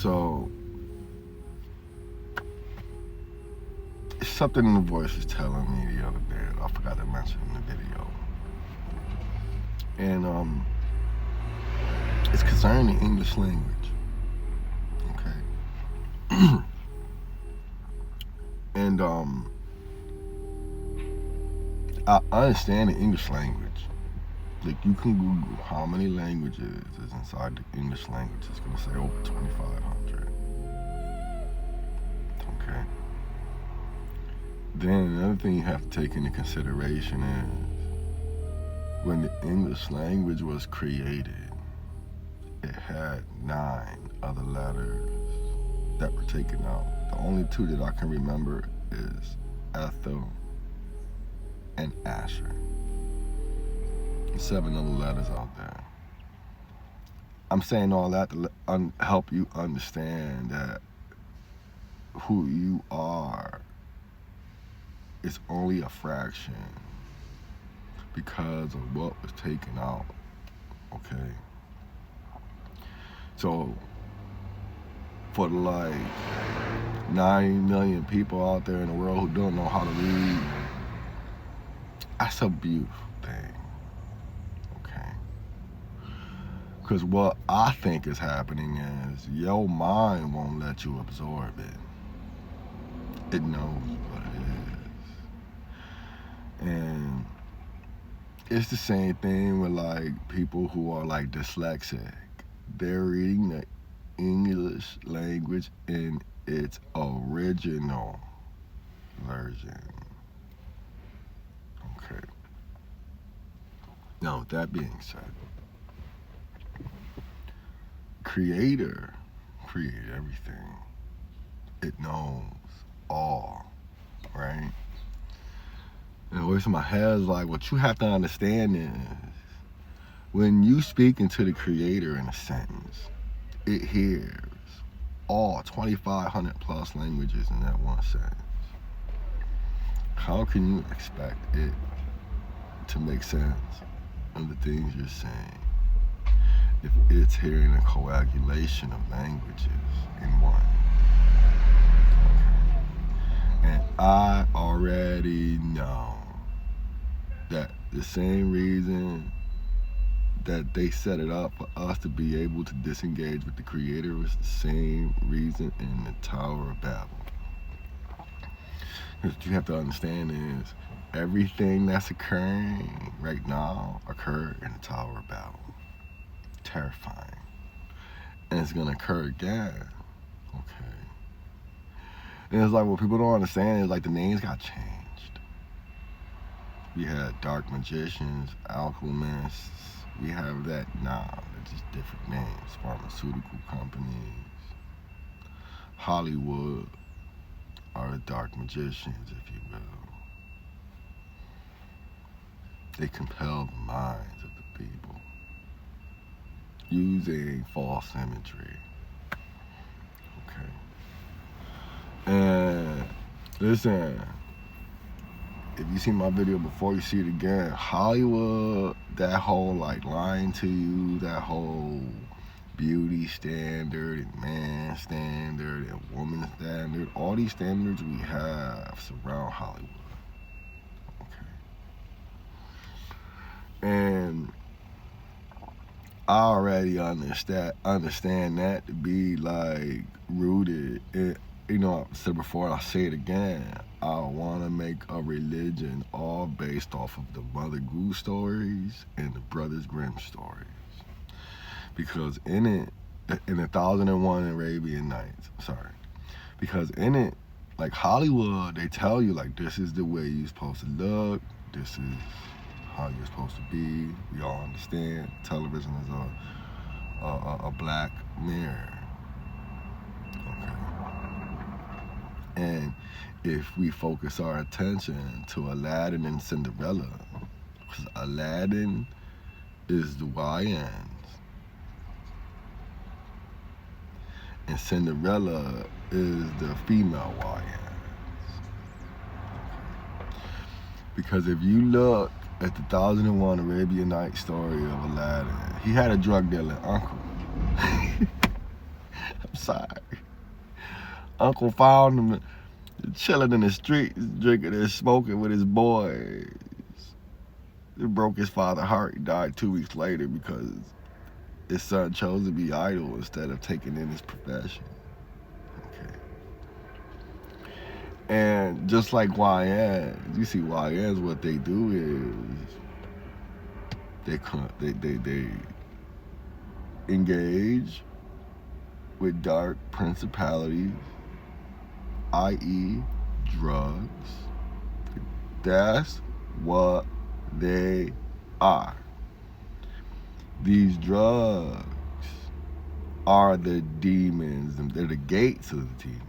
So it's something in the voice was telling me the other day that I forgot to mention in the video. And it's concerning the English language. Okay. And I understand the English language. Like, you can Google how many languages is inside the English language. It's gonna say over 2,500. Okay. Then another thing you have to take into consideration is when the English language was created, it had 9 other letters that were taken out. The only 2 that I can remember is Ethel and Asher. 7 other letters out there. I'm saying all that to help you understand that who you are is only a fraction because of what was taken out. Okay? So, for like 9 million people out there in the world who don't know how to read, that's a beautiful thing. Okay? Because what I think is happening is your mind won't let you absorb it. It knows what it is. And it's the same thing with like people who are like dyslexic. They're reading the English language in its original version. Okay. Now, with that being said, Creator created everything. It knows all, right? And the voice in my head is like, what you have to understand is, when you speak into the Creator in a sentence, it hears all 2,500 plus languages in that one sentence. How can you expect it to make sense of the things you're saying if it's hearing a coagulation of languages in one? Okay. And I already know that the same reason that they set it up for us to be able to disengage with the Creator was the same reason in the Tower of Babel. Because what you have to understand is, everything that's occurring right now occurred in the Tower of Babel. Terrifying. And it's gonna occur again. Okay. And it's like, what people don't understand is like the names got changed. We had dark magicians, alchemists. We have that now. They're just different names. Pharmaceutical companies. Hollywood are the dark magicians, if you will. They compel the minds of the people using false imagery. Okay. And listen, if you seen my video before, you see it again. Hollywood, that whole like lying to you, that whole beauty standard and man standard and woman standard, all these standards we have surround Hollywood. Okay. And I already understand that to be like rooted in, you know, I said before, I'll say it again. I want to make a religion all based off of the Mother Goose stories and the Brothers Grimm stories. Because in it, in the 1001 Arabian Nights, because in it, like Hollywood, they tell you like, this is the way you're supposed to look, this is how you're supposed to be. We all understand television is a black mirror. Okay. And if we focus our attention to Aladdin and Cinderella, because Aladdin is the YNs and Cinderella is the female YNs. Because if you look at the 1001 Arabian Nights story of Aladdin, he had a drug dealing uncle. I'm sorry. Uncle found him chilling in the streets, drinking and smoking with his boys. It broke his father's heart. He died 2 weeks later because his son chose to be idle instead of taking in his profession. Okay. And just like YNs, you see YNs, what they do is they engage with dark principalities, i.e. drugs. That's what they are. These drugs are the demons, and they're the gates of the demons.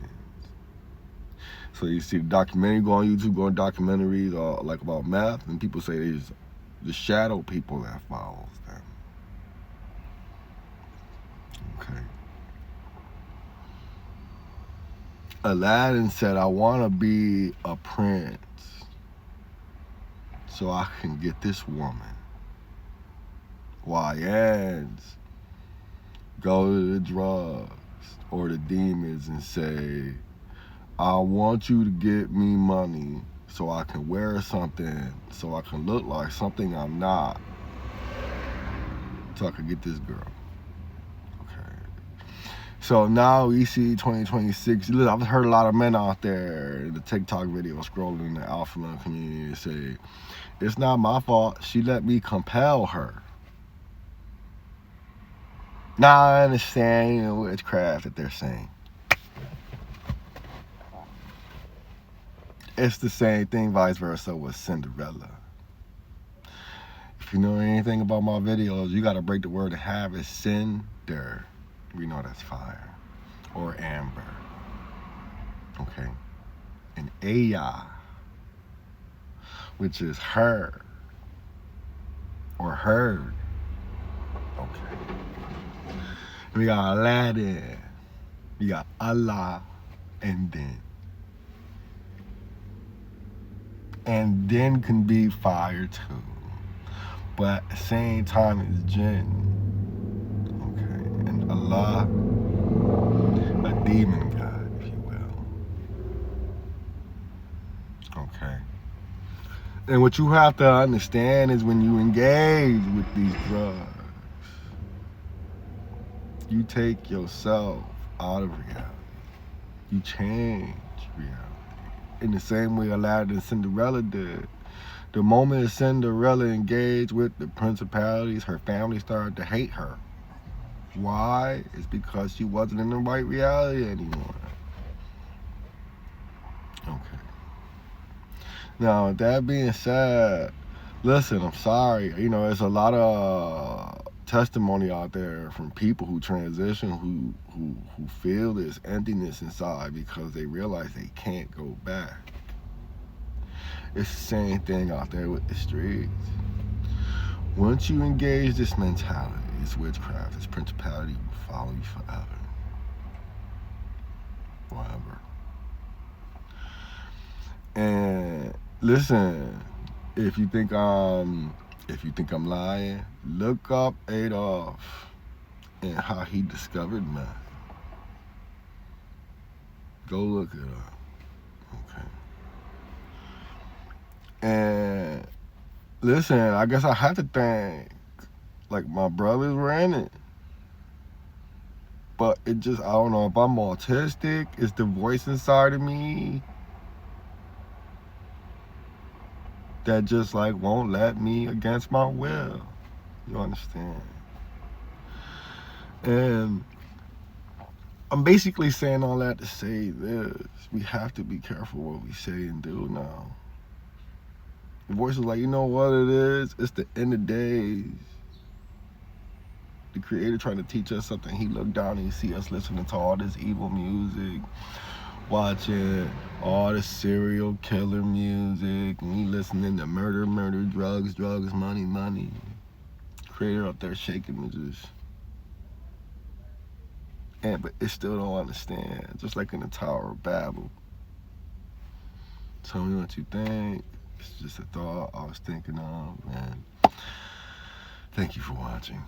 So you see the documentary, go on YouTube, go on documentaries like about meth, and people say there's the shadow people that follows them. Okay. Aladdin said, I want to be a prince so I can get this woman. YNs go to the drugs or the demons and say, I want you to get me money so I can wear something, so I can look like something I'm not, so I can get this girl. So now we see 2026. Look, I've heard a lot of men out there in the TikTok video scrolling in the alpha male community say, it's not my fault. She let me compel her. Now I understand, witchcraft that they're saying. It's the same thing, vice versa, with Cinderella. If you know anything about my videos, you got to break the word to have is cinder. We know that's fire or amber. Okay. And Aya, which is her or herd. Okay. We got Aladdin. We got Allah and then. And then can be fire too. But at the same time it's jinn. Allah, a demon god, if you will. Okay. And what you have to understand is when you engage with these drugs, you take yourself out of reality. You change reality. In the same way Aladdin and Cinderella did. The moment Cinderella engaged with the principalities, her family started to hate her. Why? It's because she wasn't in the right reality anymore. Okay. Now, that being said, listen, I'm sorry. You know, there's a lot of testimony out there from people who transition, who feel this emptiness inside because they realize they can't go back. It's the same thing out there with the streets. Once you engage this mentality, it's witchcraft, it's principality, will follow you forever. Forever. And listen, if you think I'm lying, look up Adolf and how he discovered meth. Go look it up. Okay. And listen, I guess I have to thank, like, my brothers were in it. But it just, I don't know if I'm autistic. It's the voice inside of me that just, like, won't let me against my will. You understand? And I'm basically saying all that to say this. We have to be careful what we say and do now. The voice is like, you know what it is? It's the end of days. The Creator trying to teach us something. He looked down and he see us listening to all this evil music, watching all the serial killer music, and we listening to murder, drugs, money. Creator up there shaking me just. But it still don't understand. Just like in the Tower of Babel. Tell me what you think. It's just a thought I was thinking of, and thank you for watching.